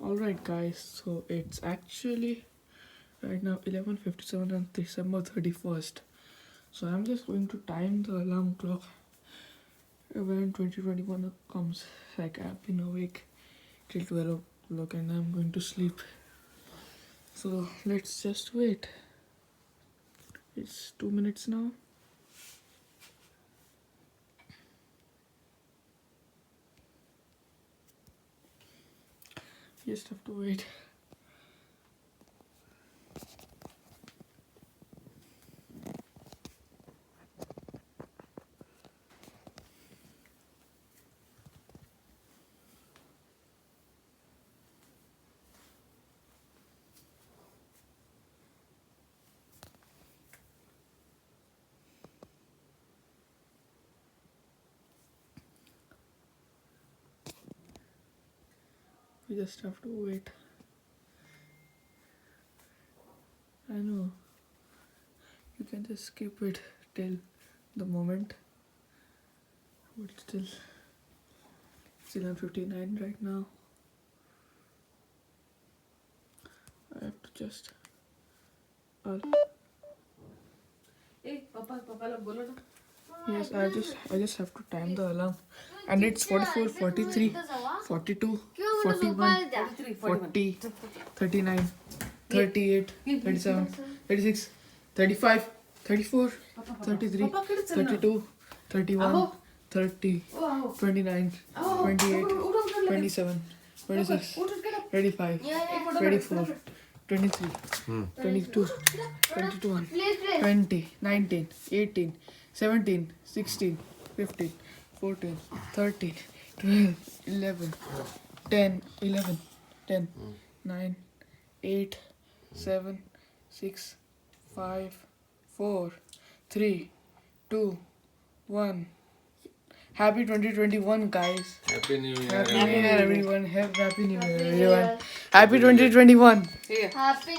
Alright guys, so it's actually right now 11:57 on December 31st. So I'm just going to time the alarm clock when 2021 comes. Like I've been awake till 12 o'clock and I'm going to sleep. So let's just wait. It's 2 minutes now. Just have to wait. We just have to wait. I know. You can just skip it till the moment. But still, it's 11:59 right now. I have to just. Yes, I just have to time the alarm, and it's 44, 43, 42, 41, 40, 39, 38, 37, 36, 35, 34, 33, 32, 31, 30, 29, 28, 27, 26, 25, 24, 23, 22, 21, 20, 19, 18, 17, 16, 15, 14, 13, 12, 11, 10, 11, 10, 9, 8, 7, 6, 5, 4, 3, 2, 1. Happy 2021, guys. Happy New Year. Happy New Year, everyone. Happy New Year, everyone. Happy 2021. Happy